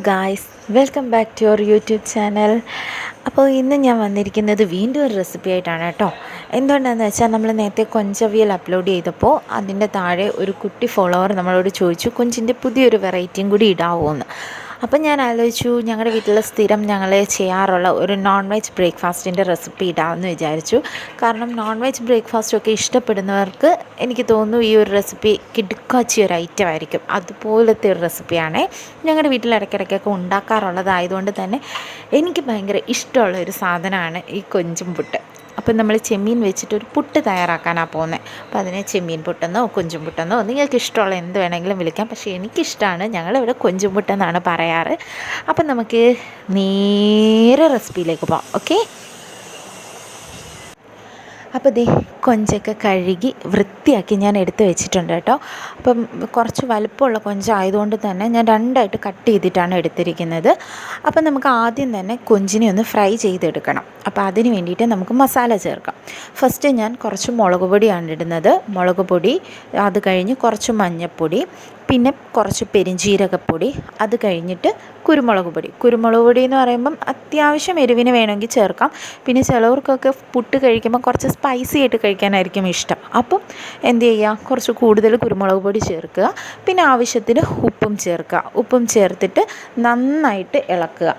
Guys, welcome back to your YouTube channel. അപ്പോൾ ഇന്ന് ഞാൻ വന്നിരിക്കുന്നത് വീണ്ടും ഒരു റെസിപ്പി ആയിട്ടാണ് കേട്ടോ. എന്തുകൊണ്ടാണെന്ന് വെച്ചാൽ നമ്മൾ നേരത്തെ കൊഞ്ചവിയൽ അപ്ലോഡ് ചെയ്തപ്പോൾ അതിൻ്റെ താഴെ ഒരു കുട്ടി ഫോളോവർ നമ്മളോട് ചോദിച്ചു കൊഞ്ചിൻ്റെ പുതിയൊരു വെറൈറ്റിയും കൂടി ഇടാവോ എന്ന്. അപ്പം ഞാൻ ആലോചിച്ചു ഞങ്ങളുടെ വീട്ടിൽ സ്ഥിരം ഞങ്ങൾ ചെയ്യാറുള്ള ഒരു നോൺ വെജ് ബ്രേക്ക്ഫാസ്റ്റിൻ്റെ റെസിപ്പി ഇടാമെന്ന് വിചാരിച്ചു. കാരണം നോൺ വെജ് ബ്രേക്ക്ഫാസ്റ്റൊക്കെ ഇഷ്ടപ്പെടുന്നവർക്ക് എനിക്ക് തോന്നുന്നു ഈ ഒരു റെസിപ്പി കിടുക്കാച്ചിയ ഒരു ഐറ്റം ആയിരിക്കും. അതുപോലത്തെ ഒരു റെസിപ്പിയാണേ. ഞങ്ങളുടെ വീട്ടിൽ ഇടയ്ക്കിടയ്ക്കൊക്കെ ഉണ്ടാക്കാറുള്ളതായതുകൊണ്ട് തന്നെ എനിക്ക് ഭയങ്കര ഇഷ്ടമുള്ള ഒരു സാധനമാണ് ഈ കൊഞ്ചും പുട്ട്. അപ്പം നമ്മൾ ചെമ്മീൻ വെച്ചിട്ടൊരു പുട്ട് തയ്യാറാക്കാനാണ് പോകുന്നത്. അപ്പോൾ അതിനെ ചെമ്മീൻ പുട്ടെന്നോ കൊഞ്ചും പുട്ടെന്നോ നിങ്ങൾക്ക് ഇഷ്ടമുള്ള എന്ത് വേണമെങ്കിലും വിളിക്കാം. പക്ഷേ എനിക്കിഷ്ടമാണ്, ഞങ്ങളിവിടെ കൊഞ്ചും പുട്ടെന്നാണ് പറയാറ്. അപ്പം നമുക്ക് നേരെ റെസിപ്പിയിലേക്ക് പോകാം. ഓക്കെ, അപ്പോൾ ദേ കൊഞ്ചൊക്കെ കഴുകി വൃത്തിയാക്കി ഞാൻ എടുത്ത് വെച്ചിട്ടുണ്ട് കേട്ടോ. അപ്പം കുറച്ച് വലുപ്പമുള്ള കൊഞ്ചായതുകൊണ്ട് തന്നെ ഞാൻ രണ്ടായിട്ട് കട്ട് ചെയ്തിട്ടാണ് എടുത്തിരിക്കുന്നത്. അപ്പം നമുക്ക് ആദ്യം തന്നെ കൊഞ്ചിനെ ഒന്ന് ഫ്രൈ ചെയ്തെടുക്കണം. അപ്പോൾ അതിന് വേണ്ടിയിട്ട് നമുക്ക് മസാല ചേർക്കാം. ഫസ്റ്റ് ഞാൻ കുറച്ച് മുളക് പൊടിയാണ് ഇടുന്നത്. മുളക് പൊടി, അത് കഴിഞ്ഞ് കുറച്ച് മഞ്ഞൾപ്പൊടി, പിന്നെ കുറച്ച് പെരുംജീരകപ്പൊടി, അത് കഴിഞ്ഞിട്ട് കുരുമുളക് പൊടി എന്ന് പറയുമ്പം അത്യാവശ്യം എരിവിന് വേണമെങ്കിൽ ചേർക്കാം. പിന്നെ ചിലവർക്കൊക്കെ പുട്ട് കഴിക്കുമ്പോൾ കുറച്ച് സ്പൈസി ആയിട്ട് കഴിക്കാനായിരിക്കും ഇഷ്ടം. അപ്പം എന്ത് ചെയ്യുക, കുറച്ച് കൂടുതൽ കുരുമുളക് പൊടി ചേർക്കുക. പിന്നെ ആവശ്യത്തിന് ഉപ്പും ചേർത്തിട്ട് നന്നായിട്ട് ഇളക്കുക.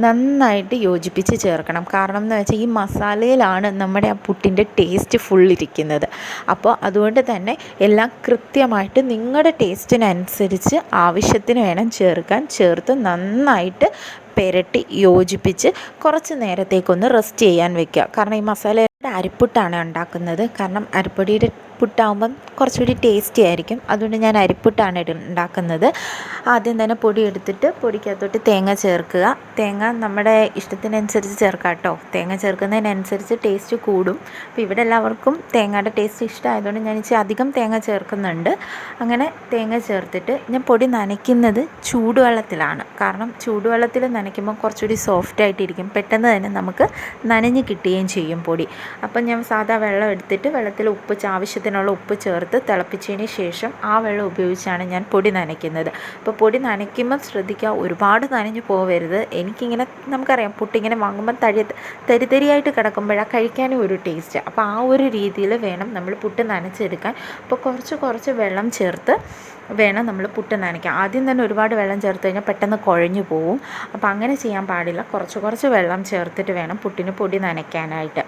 നന്നായിട്ട് യോജിപ്പിച്ച് ചേർക്കണം. കാരണം എന്ന് വെച്ചാൽ ഈ മസാലയിലാണ് നമ്മുടെ ആ പുട്ടിൻ്റെ ടേസ്റ്റ് ഫുള്ളിരിക്കുന്നത്. അപ്പോൾ അതുകൊണ്ട് തന്നെ എല്ലാം കൃത്യമായിട്ട് നിങ്ങളുടെ ടേസ്റ്റിനനുസരിച്ച് ആവശ്യത്തിന് വേണം ചേർത്ത് നന്നായിട്ട് പുരട്ടി യോജിപ്പിച്ച് കുറച്ച് നേരത്തേക്കൊന്ന് റെസ്റ്റ് ചെയ്യാൻ വെക്കുക. കാരണം ഈ മസാല അരിപ്പുട്ടാണ് ഉണ്ടാക്കുന്നത്. കാരണം അരിപ്പൊടിയുടെ പുട്ടാകുമ്പം കുറച്ചുകൂടി ടേസ്റ്റി ആയിരിക്കും. അതുകൊണ്ട് ഞാൻ അരിപ്പുട്ടാണ് ഉണ്ടാക്കുന്നത്. ആദ്യം തന്നെ പൊടി എടുത്തിട്ട് പൊടിക്കകത്തോട്ട് തേങ്ങ ചേർക്കുക. തേങ്ങ നമ്മുടെ ഇഷ്ടത്തിനനുസരിച്ച് ചേർക്കാം കേട്ടോ. തേങ്ങ ചേർക്കുന്നതിനനുസരിച്ച് ടേസ്റ്റ് കൂടും. അപ്പോൾ ഇവിടെ എല്ലാവർക്കും തേങ്ങയുടെ ടേസ്റ്റ് ഇഷ്ടമായതുകൊണ്ട് ഞാൻ ഇച്ചിരി അധികം തേങ്ങ ചേർക്കുന്നുണ്ട്. അങ്ങനെ തേങ്ങ ചേർത്തിട്ട് ഞാൻ പൊടി നനയ്ക്കുന്നത് ചൂടുവെള്ളത്തിലാണ്. കാരണം ചൂടുവെള്ളത്തിൽ നനയ്ക്കുമ്പോൾ കുറച്ചുകൂടി സോഫ്റ്റായിട്ടിരിക്കും. പെട്ടെന്ന് തന്നെ നമുക്ക് നനഞ്ഞ് കിട്ടുകയും ചെയ്യും പൊടി. അപ്പം ഞാൻ സാധാ വെള്ളം എടുത്തിട്ട് വെള്ളത്തിൽ ആവശ്യത്തിനുള്ള ഉപ്പ് ചേർത്ത് തിളപ്പിച്ചതിന് ശേഷം ആ വെള്ളം ഉപയോഗിച്ചാണ് ഞാൻ പൊടി നനയ്ക്കുന്നത്. അപ്പോൾ പൊടി നനയ്ക്കുമ്പം ശ്രദ്ധിക്കുക, ഒരുപാട് നനഞ്ഞു പോകരുത്. എനിക്കിങ്ങനെ നമുക്കറിയാം പുട്ടിങ്ങനെ വാങ്ങുമ്പം തരിതരിയായിട്ട് കിടക്കുമ്പോഴാണ് കഴിക്കാനും ഒരു ടേസ്റ്റ്. അപ്പോൾ ആ ഒരു രീതിയിൽ വേണം നമ്മൾ പുട്ട് നനച്ചെടുക്കാൻ. അപ്പോൾ കുറച്ച് വെള്ളം ചേർത്ത് വേണം നമ്മൾ പുട്ട് നനയ്ക്കാൻ. ആദ്യം തന്നെ ഒരുപാട് വെള്ളം ചേർത്ത് കഴിഞ്ഞാൽ പെട്ടെന്ന് കുഴഞ്ഞു പോവും. അപ്പോൾ അങ്ങനെ ചെയ്യാൻ പാടില്ല. കുറച്ച് വെള്ളം ചേർത്തിട്ട് വേണം പുട്ടിന് പൊടി നനയ്ക്കാനായിട്ട്.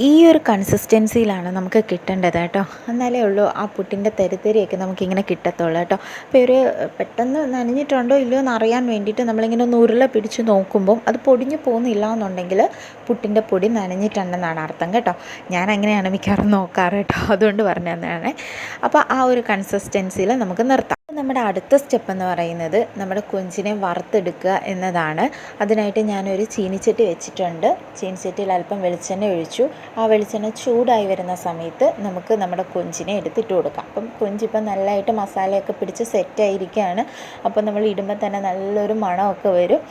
ഈ ഒരു കൺസിസ്റ്റൻസിയിലാണ് നമുക്ക് കിട്ടേണ്ടത് കേട്ടോ. എന്നാലേ ഉള്ളൂ ആ പുട്ടിൻ്റെ തരിതരിയൊക്കെ നമുക്കിങ്ങനെ കിട്ടത്തുള്ളൂ കേട്ടോ. അപ്പോൾ ഒരു പെട്ടെന്ന് നനഞ്ഞിട്ടുണ്ടോ ഇല്ലയോ എന്ന് അറിയാൻ വേണ്ടിയിട്ട് നമ്മളിങ്ങനെ ഒന്ന് ഉരുള പിടിച്ച് നോക്കുമ്പം അത് പൊടിഞ്ഞു പോകുന്നില്ല എന്നുണ്ടെങ്കിൽ പുട്ടിൻ്റെ പൊടി നനഞ്ഞിട്ടുണ്ടെന്നാണ് അർത്ഥം കേട്ടോ. ഞാൻ അങ്ങനെയാണ് മിക്കവാറും നോക്കാറ് കേട്ടോ. അതുകൊണ്ട് പറഞ്ഞു തന്നെയാണ്. അപ്പോൾ ആ ഒരു കൺസിസ്റ്റൻസിയിൽ നമുക്ക് നിർത്താം. നമ്മുടെ അടുത്ത സ്റ്റെപ്പ് എന്ന് പറയുന്നത് നമ്മുടെ കൊഞ്ചിനെ വറുത്തെടുക്കുക എന്നതാണ്. അതിനായിട്ട് ഞാനൊരു ചീനിച്ചട്ടി വെച്ചിട്ടുണ്ട്. ചീനിച്ചട്ടിയിൽ അല്പം വെളിച്ചെണ്ണ ഒഴിച്ചു. ആ വെളിച്ചെണ്ണ ചൂടായി വരുന്ന സമയത്ത് നമുക്ക് നമ്മുടെ കൊഞ്ചിനെ എടുത്തിട്ട് കൊടുക്കാം. അപ്പം കൊഞ്ചിപ്പം നല്ലതായിട്ട് മസാലയൊക്കെ പിടിച്ച് സെറ്റായിരിക്കുകയാണ്. അപ്പം നമ്മൾ ഇടുമ്പോൾ തന്നെ നല്ലൊരു മണമൊക്കെ വരും.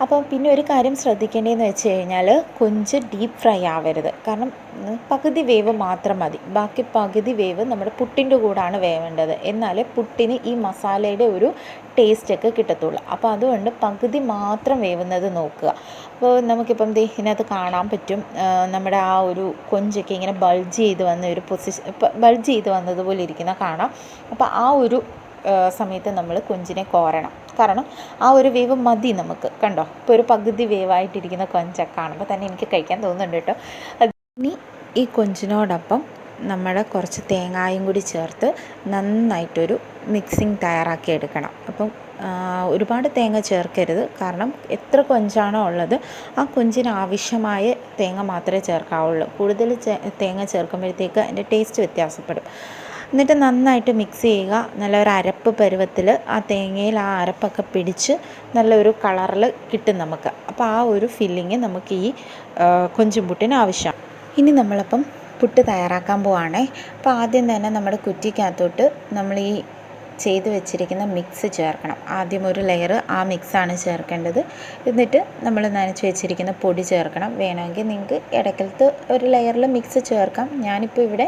അപ്പം പിന്നെ ഒരു കാര്യം ശ്രദ്ധിക്കേണ്ടതെന്ന് വെച്ച് കഴിഞ്ഞാൽ കൊഞ്ച് ഡീപ്പ് ഫ്രൈ ആവരുത്. കാരണം പകുതി വേവ് മാത്രം മതി. ബാക്കി പകുതി വേവ് നമ്മുടെ പുട്ടിൻ്റെ കൂടാണ് വേവേണ്ടത്. എന്നാലേ പുട്ടിന് ഈ മസാലയുടെ ഒരു ടേസ്റ്റൊക്കെ കിട്ടത്തുള്ളൂ. അപ്പോൾ അതുകൊണ്ട് പകുതി മാത്രം വേവുന്നത് നോക്കുക. അപ്പോൾ നമുക്കിപ്പം ഇതിനകത്ത് കാണാൻ പറ്റും നമ്മുടെ ആ ഒരു കൊഞ്ചൊക്കെ ഇങ്ങനെ ബൾജ് ചെയ്ത് വന്നതുപോലെ ഇരിക്കുന്ന കാണാം. അപ്പോൾ ആ ഒരു സമയത്ത് നമ്മൾ കൊഞ്ചിനെ കോരണം. കാരണം ആ ഒരു വേവ് മതി നമുക്ക്. കണ്ടോ, ഇപ്പോൾ ഒരു പകുതി വേവായിട്ടിരിക്കുന്ന കൊഞ്ചൊക്കെ കാണുമ്പോൾ തന്നെ എനിക്ക് കഴിക്കാൻ തോന്നുന്നുണ്ട് കേട്ടോ. ഇനി ഈ കൊഞ്ചിനോടൊപ്പം നമ്മൾ കുറച്ച് തേങ്ങായും കൂടി ചേർത്ത് നന്നായിട്ടൊരു മിക്സിങ് തയ്യാറാക്കി എടുക്കണം. അപ്പം ഒരുപാട് തേങ്ങ ചേർക്കരുത്. കാരണം എത്ര കൊഞ്ചാണോ ഉള്ളത് ആ കൊഞ്ചിന് ആവശ്യമായ തേങ്ങ മാത്രമേ ചേർക്കാവുള്ളൂ. കൂടുതൽ തേങ്ങ ചേർക്കുമ്പോഴത്തേക്ക് അതിൻ്റെ ടേസ്റ്റ് വ്യത്യാസപ്പെടും. എന്നിട്ട് നന്നായിട്ട് മിക്സ് ചെയ്യുക. നല്ലൊരു അരപ്പ് പരുവത്തിൽ ആ തേങ്ങയിൽ ആ അരപ്പൊക്കെ പിടിച്ച് നല്ലൊരു കളറിൽ കിട്ടും നമുക്ക്. അപ്പോൾ ആ ഒരു ഫില്ലിങ് നമുക്ക് ഈ കൊഞ്ചും പുട്ടിന് ആവശ്യമാണ്. ഇനി നമ്മളപ്പം പുട്ട് തയ്യാറാക്കാൻ പോവുകയാണേ. അപ്പോൾ ആദ്യം തന്നെ നമ്മുടെ കുറ്റിക്കകത്തോട്ട് നമ്മൾ ഈ ചെയ്ത് വെച്ചിരിക്കുന്ന മിക്സ് ചേർക്കണം. ആദ്യം ഒരു ലെയർ ആ മിക്സാണ് ചേർക്കേണ്ടത്. എന്നിട്ട് നമ്മൾ നനച്ച് വെച്ചിരിക്കുന്ന പൊടി ചേർക്കണം. വേണമെങ്കിൽ നിങ്ങൾക്ക് ഇടയ്ക്കലത്ത് ഒരു ലെയറിൽ മിക്സ് ചേർക്കാം. ഞാനിപ്പോൾ ഇവിടെ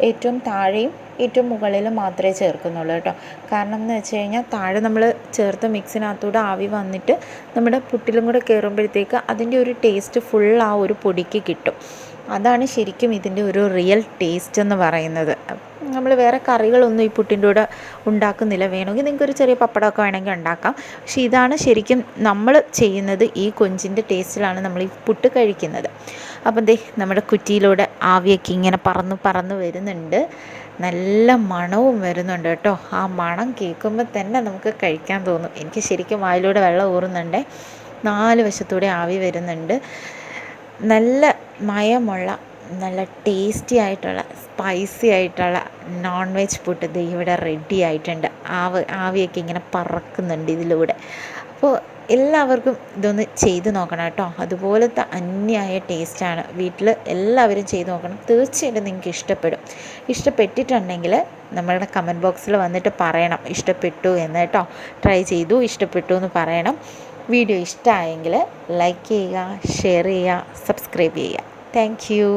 ഏറ്റവും താഴെയും ഏറ്റവും മുകളിലും മാത്രമേ ചേർക്കുന്നുള്ളൂ കേട്ടോ. കാരണം എന്ന് വെച്ച് കഴിഞ്ഞാൽ താഴെ നമ്മൾ ചേർത്ത മിക്സിനകത്തൂടെ ആവി വന്നിട്ട് നമ്മുടെ പുട്ടിലും കൂടെ കയറുമ്പോഴത്തേക്ക് അതിൻ്റെ ഒരു ടേസ്റ്റ് ഫുൾ ആ ഒരു പൊടിക്ക് കിട്ടും. അതാണ് ശരിക്കും ഇതിൻ്റെ ഒരു റിയൽ ടേസ്റ്റ് എന്ന് പറയുന്നത്. നമ്മൾ വേറെ കറികളൊന്നും ഈ പുട്ടിൻ്റെ കൂടെ ഉണ്ടാക്കുന്നില്ല. വേണമെങ്കിൽ നിങ്ങൾക്കൊരു ചെറിയ പപ്പടമൊക്കെ വേണമെങ്കിൽ ഉണ്ടാക്കാം. പക്ഷേ ഇതാണ് ശരിക്കും നമ്മൾ ചെയ്യുന്നത്. ഈ കൊഞ്ചിൻ്റെ ടേസ്റ്റിലാണ് നമ്മൾ ഈ പുട്ട് കഴിക്കുന്നത്. അപ്പം ദേ നമ്മുടെ കുറ്റിയിലൂടെ ആവിയൊക്കെ ഇങ്ങനെ പറന്ന് വരുന്നുണ്ട്. നല്ല മണവും വരുന്നുണ്ട് കേട്ടോ. ആ മണം കേൾക്കുമ്പോൾ തന്നെ നമുക്ക് കഴിക്കാൻ തോന്നും. എനിക്ക് ശരിക്കും വായിലൂടെ വെള്ളം ഊറുന്നുണ്ട്. 4 വശത്തൂടെ ആവി വരുന്നുണ്ട്. നല്ല മയമുള്ള നല്ല ടേസ്റ്റി ആയിട്ടുള്ള സ്പൈസി ആയിട്ടുള്ള നോൺ വെജ് പുട്ട് ദേ ഇവിടെ റെഡി ആയിട്ടുണ്ട്. ആവിയൊക്കെ ഇങ്ങനെ പറക്കുന്നുണ്ട് ഇതിലൂടെ. അപ്പോൾ എല്ലാവർക്കും ഇതൊന്ന് ചെയ്ത് നോക്കണം കേട്ടോ. അതുപോലത്തെ അന്യായ ടേസ്റ്റാണ്. വീട്ടിൽ എല്ലാവരും ചെയ്ത് നോക്കണം. തീർച്ചയായിട്ടും നിങ്ങൾക്ക് ഇഷ്ടപ്പെടും. ഇഷ്ടപ്പെട്ടിട്ടുണ്ടെങ്കിൽ നമ്മളുടെ കമൻറ്റ് ബോക്സിൽ വന്നിട്ട് പറയണം ഇഷ്ടപ്പെട്ടു എന്ന് കേട്ടോ. ട്രൈ ചെയ്തു ഇഷ്ടപ്പെട്ടു എന്ന് പറയണം. വീഡിയോ ഇഷ്ടമായെങ്കിൽ ലൈക്ക് ചെയ്യുക, ഷെയർ ചെയ്യുക, സബ്സ്ക്രൈബ് ചെയ്യുക. Thank you.